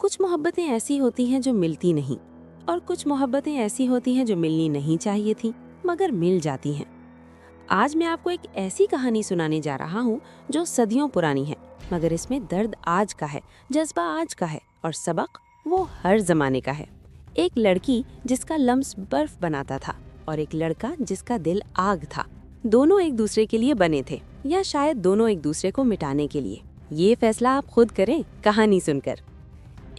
कुछ मोहब्बतें ऐसी होती हैं जो मिलती नहीं, और कुछ मोहब्बतें ऐसी होती हैं जो मिलनी नहीं चाहिए थी मगर मिल जाती हैं। आज मैं आपको एक ऐसी कहानी सुनाने जा रहा हूँ जो सदियों पुरानी है, मगर इसमें दर्द आज का है, जज्बा आज का है और सबक वो हर जमाने का है। एक लड़की जिसका लम्स बर्फ बनाता था और एक लड़का जिसका दिल आग था। दोनों एक दूसरे के लिए बने थे, या शायद दोनों एक दूसरे को मिटाने के लिए। ये फैसला आप खुद करें कहानी सुनकर।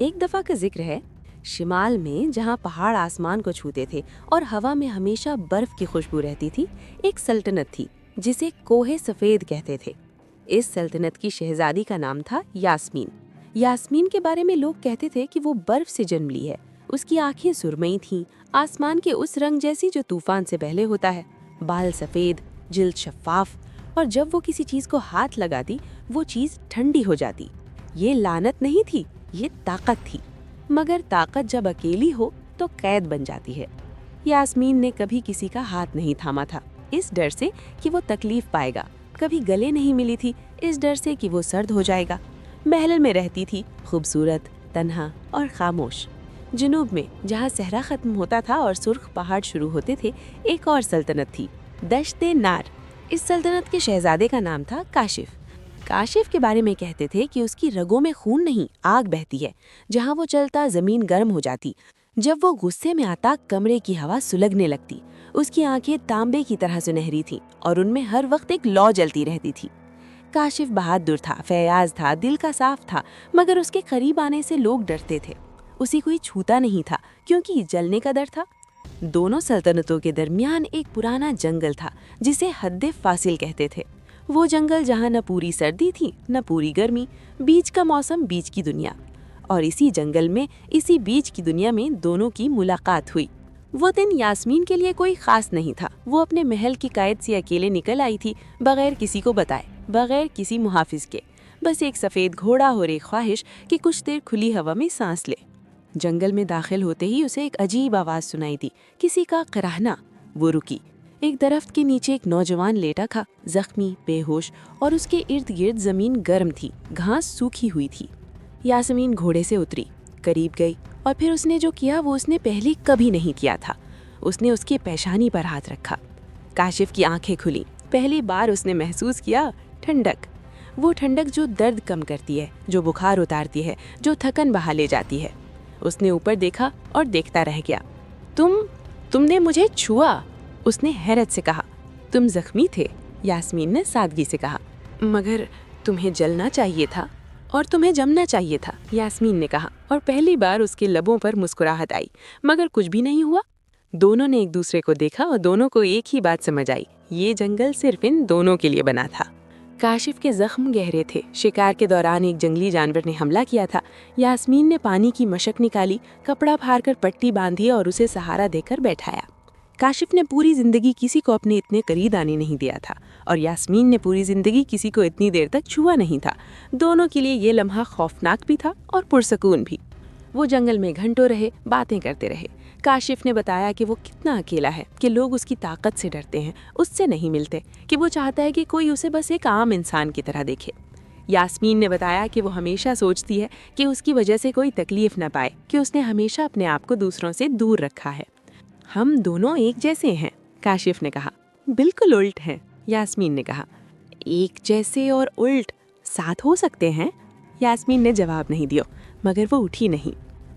एक दफा का जिक्र है, शिमाल में जहाँ पहाड़ आसमान को छूते थे और हवा में हमेशा बर्फ की खुशबू रहती थी, एक सल्तनत थी जिसे कोहे सफेद कहते थे। इस सल्तनत की शहजादी का नाम था यास्मीन। यास्मीन के बारे में लोग कहते थे कि वो बर्फ से जन्म ली है। उसकी आंखें सुरमई थीं, आसमान के उस रंग जैसी जो तूफान से पहले होता है। बाल सफेद, जिल्द शफाफ, और जब वो किसी चीज को हाथ लगाती वो चीज ठंडी हो जाती। ये लानत नहीं थी, ये ताकत थी। मगर ताकत जब अकेली हो तो कैद बन जाती है। यास्मीन ने कभी किसी का हाथ नहीं थामा था, इस डर से कि वो तकलीफ पाएगा। कभी गले नहीं मिली थी, इस डर से कि वो सर्द हो जाएगा। महल में रहती थी, खूबसूरत, तन्हा और खामोश। जुनूब में जहाँ सहरा खत्म होता था और सुर्ख पहाड़ शुरू होते थे, एक और सल्तनत थी, दश्ते नार। इस सल्तनत के शहजादे का नाम था काशिफ। काशिफ के बारे में कहते थे कि उसकी रगों में खून नहीं, आग बहती है। जहाँ वो चलता जमीन गर्म हो जाती। जब वो गुस्से में आता कमरे की हवा सुलगने लगती। उसकी आंखें तांबे की तरह सुनहरी थीं और उनमें हर वक्त एक लौ जलती रहती थी। काशिफ बहादुर था, फैयाज था, दिल का साफ था, मगर उसके करीब आने से लोग डरते थे। उसे कोई छूता नहीं था क्योंकि जलने का डर था। दोनों सल्तनतों के दरमियान एक पुराना जंगल था जिसे हद्दे फासिल कहते थे। वो जंगल जहाँ न पूरी सर्दी थी न पूरी गर्मी, बीच का मौसम, बीच की दुनिया। और इसी जंगल में, इसी बीच की दुनिया में दोनों की मुलाकात हुई। वो दिन यास्मीन के लिए कोई खास नहीं था। वो अपने महल की कैद से अकेले निकल आई थी, बगैर किसी को बताए, बगैर किसी मुहाफिज के। बस एक सफ़ेद घोड़ा और एक ख्वाहिश कि कुछ देर खुली हवा में सांस ले। जंगल में दाखिल होते ही उसे एक अजीब आवाज़ सुनाई दी, किसी का कराहना। वो रुकी। एक दरख्त के नीचे एक नौजवान लेटा था, जख्मी, बेहोश, और उसके इर्द गिर्द जमीन गर्म थी, घास सूखी हुई थी। यास्मीन घोड़े से उतरी, करीब गई, और फिर उसने जो किया वो उसने पहले कभी नहीं किया था। उसने उसके पेशानी पर हाथ रखा। काशिफ की आंखें खुली। पहली बार उसने महसूस किया ठंडक। वो ठंडक जो दर्द कम करती है, जो बुखार उतारती है, जो थकन बहा ले जाती है। उसने ऊपर देखा और देखता रह गया। तुमने मुझे छुआ, उसने हैरत से कहा। तुम जख्मी थे, यास्मीन ने सादगी से कहा। मगर तुम्हें जलना चाहिए था और तुम्हें जमना चाहिए था, यास्मीन ने कहा, और पहली बार उसके लबों पर मुस्कुराहट आई। मगर कुछ भी नहीं हुआ। दोनों ने एक दूसरे को देखा और दोनों को एक ही बात समझ आई, ये जंगल सिर्फ इन दोनों के लिए बना था। काशिफ के जख्म गहरे थे। शिकार के दौरान एक जंगली जानवर ने हमला किया था। यास्मीन ने पानी की मशक निकाली, कपड़ा फाड़ कर पट्टी बांधी और उसे सहारा देकर बैठाया। काशिफ ने पूरी जिंदगी किसी को अपने इतने करीब आने नहीं दिया था, और यास्मीन ने पूरी जिंदगी किसी को इतनी देर तक छुआ नहीं था। दोनों के लिए ये लम्हा खौफनाक भी था और पुरसकून भी। वो जंगल में घंटों रहे, बातें करते रहे। काशिफ ने बताया कि वो कितना अकेला है, कि लोग उसकी ताकत से डरते हैं, उससे नहीं मिलते, कि वो चाहता है कि कोई उसे बस एक आम इंसान की तरह देखे। यास्मीन ने बताया कि वो हमेशा सोचती है कि उसकी वजह से कोई तकलीफ न पाए, कि उसने हमेशा अपने आप को दूसरों से दूर रखा है। हम दोनों एक जैसे हैं, काशिफ ने कहा। बिल्कुल उल्ट हैं, यास्मीन ने कहा। एक जैसे और उल्ट साथ हो सकते हैं, यास्मीन ने जवाब नहीं दिया, मगर वो उठी नहीं।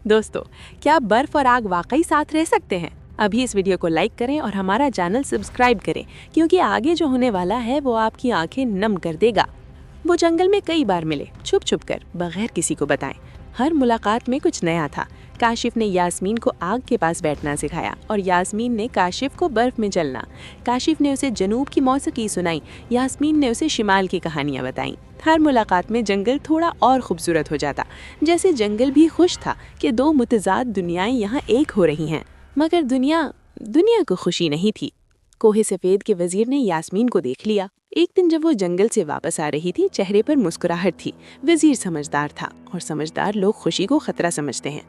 दोस्तों, क्या बर्फ और आग वाकई साथ रह सकते हैं? अभी इस वीडियो को लाइक करें और हमारा चैनल सब्सक्राइब करें, क्योंकि आगे जो होने वाला है वो आपकी आंखें नम कर देगा। वो जंगल में कई बार मिले, छुप छुप कर, बगैर किसी को बताएं। हर मुलाकात में कुछ नया था। काशिफ ने यास्मीन को आग के पास बैठना सिखाया और यास्मीन ने काशिफ को बर्फ में चलना। काशिफ ने उसे जनूब की मौसीकी सुनाई, यास्मीन ने उसे शिमाल की कहानियाँ बताईं। हर मुलाकात में जंगल थोड़ा और खूबसूरत हो जाता, जैसे जंगल भी खुश था कि दो मुतजाद दुनियाएं यहाँ एक हो रही हैं। मगर दुनिया को खुशी नहीं थी। कोहे सफ़ेद के वजीर ने यास्मीन को देख लिया। एक दिन जब वो जंगल से वापस आ रही थी, चेहरे पर मुस्कुराहट थी। वजीर समझदार था, और समझदार लोग खुशी को खतरा समझते हैं।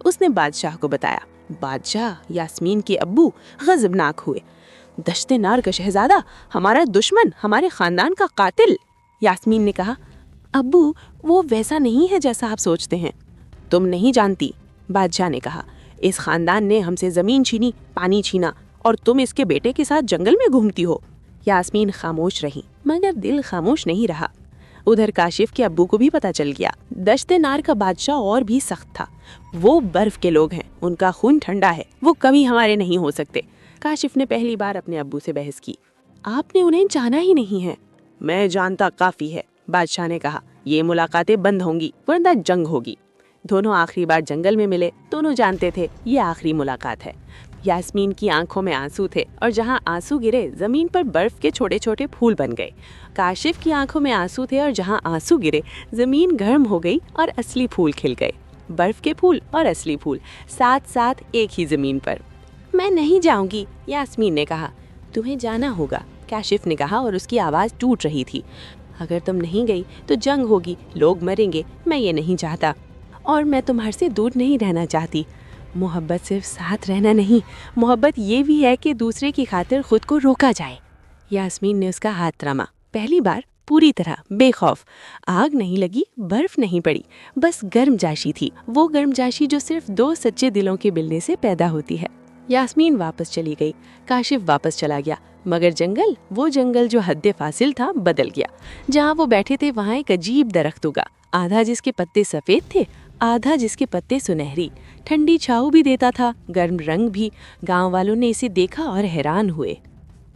उसने बादशाह को बताया। बादशाह, यास्मीन के अब्बू गजबनाक हुए। दश्ते नार का शहजादा, हमारा दुश्मन, हमारे खानदान का कातिल। यास्मीन ने कहा, अब्बू वो वैसा नहीं है जैसा आप सोचते हैं। تم نہیں جانتی، بادشاہ نے کہا، اس خاندان نے ہم سے زمین چھینی، پانی چھینا، اور تم اس کے بیٹے کے ساتھ جنگل میں گھومتی ہو۔ یاسمین خاموش رہی، مگر دل خاموش نہیں رہا۔ ادھر کاشف کے ابو کو بھی پتہ چل گیا۔ دشت نار کا بادشاہ اور بھی سخت تھا۔ وہ برف کے لوگ ہیں، ان کا خون ٹھنڈا ہے، وہ کبھی ہمارے نہیں ہو سکتے۔ کاشف نے پہلی بار اپنے ابو سے بحث کی۔ آپ نے انہیں جانا ہی نہیں ہے۔ میں جانتا کافی ہے، بادشاہ نے کہا، یہ ملاقاتیں بند ہوں گی ورنہ جنگ ہوگی۔ دونوں آخری بار جنگل میں ملے، دونوں جانتے تھے یہ آخری ملاقات ہے۔ یاسمین کی آنکھوں میں آنسو تھے، اور جہاں آنسو گرے زمین پر برف کے چھوٹے چھوٹے پھول بن گئے۔ کاشف کی آنکھوں میں آنسو تھے، اور جہاں آنسو گرے زمین گرم ہو گئی اور اصلی پھول کھل گئے۔ برف کے پھول اور اصلی پھول ساتھ ساتھ ایک ہی زمین پر۔ میں نہیں جاؤں گی، یاسمین نے کہا۔ تمہیں جانا ہوگا، کاشف نے کہا، اور اس کی آواز ٹوٹ رہی تھی۔ اگر تم نہیں گئی تو جنگ ہوگی، لوگ مریں گے، میں یہ نہیں چاہتا، اور میں تمہارے سے دور نہیں رہنا چاہتی۔ محبت صرف ساتھ رہنا نہیں، محبت یہ بھی ہے کہ دوسرے کی خاطر خود کو روکا جائے۔ یاسمین نے اس کا ہاتھ تھاما، پہلی بار پوری طرح بے خوف۔ آگ نہیں لگی، برف نہیں پڑی، بس گرم جاشی تھی، وہ گرم جاشی جو صرف دو سچے دلوں کے ملنے سے پیدا ہوتی ہے۔ یاسمین واپس چلی گئی، کاشف واپس چلا گیا، مگر جنگل، وہ جنگل جو حد فاصل تھا، بدل گیا۔ جہاں وہ بیٹھے تھے وہاں ایک عجیب درخت اگا، آدھا جس کے پتے سفید تھے، آدھا جس کے پتے سنہری۔ ٹھنڈی چھاؤ بھی دیتا تھا، گرم رنگ بھی۔ گاؤں والوں نے اسے دیکھا اور حیران ہوئے۔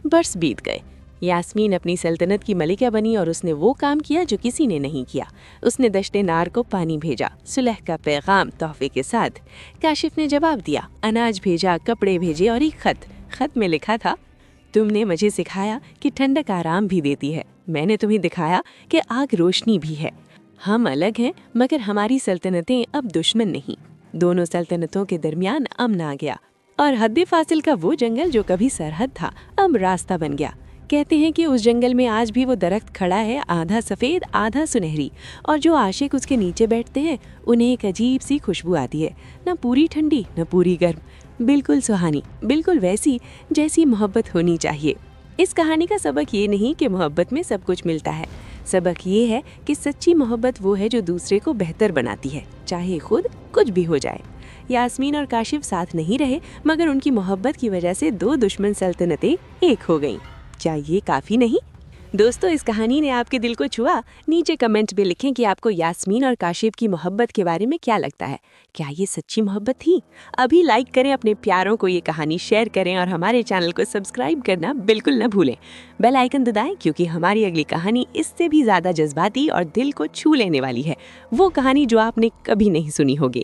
برس بیت گئے۔ یاسمین اپنی سلطنت کی ملکہ بنی، اور اس نے وہ کام کیا جو کسی نے نہیں کیا۔ اس نے دشت نار کو پانی بھیجا، صلح کا پیغام تحفے کے ساتھ۔ کاشف نے جواب دیا، اناج بھیجا، کپڑے بھیجے، اور ایک خط میں لکھا تھا، تم نے مجھے سکھایا کہ ٹھنڈک آرام بھی دیتی ہے، میں نے تمہیں دکھایا کہ آگ روشنی بھی ہے۔ ہم الگ ہیں، مگر ہماری سلطنتیں اب دشمن نہیں۔ دونوں سلطنتوں کے درمیان امن آ گیا، اور حد فاصل کا وہ جنگل جو کبھی سرحد تھا اب راستہ بن گیا۔ کہتے ہیں کہ اس جنگل میں آج بھی وہ درخت کھڑا ہے، آدھا سفید آدھا سنہری، اور جو عاشق اس کے نیچے بیٹھتے ہیں انہیں ایک عجیب سی خوشبو آتی ہے، نہ پوری ٹھنڈی نہ پوری گرم، بالکل سہانی، بالکل ویسی جیسی محبت ہونی چاہیے۔ اس کہانی کا سبق یہ نہیں کہ محبت میں سب کچھ ملتا ہے، سبق یہ ہے کہ سچی محبت وہ ہے جو دوسرے کو بہتر بناتی ہے، چاہے خود کچھ بھی ہو جائے۔ یاسمین اور کاشف ساتھ نہیں رہے، مگر ان کی محبت کی وجہ سے دو دشمن سلطنتیں ایک ہو گئیں۔ کیا یہ کافی نہیں؟ دوستو، اس کہانی نے آپ کے دل کو چھوا؟ نیچے کمنٹ میں لکھیں کہ آپ کو یاسمین اور کاشف کی محبت کے بارے میں کیا لگتا ہے۔ کیا یہ سچی محبت تھی؟ ابھی لائک کریں، اپنے پیاروں کو یہ کہانی شیئر کریں، اور ہمارے چینل کو سبسکرائب کرنا بالکل نہ بھولیں۔ بیل آئیکن دبائیں، کیونکہ ہماری اگلی کہانی اس سے بھی زیادہ جذباتی اور دل کو چھو لینے والی ہے، وہ کہانی جو آپ نے کبھی نہیں سنی ہوگی۔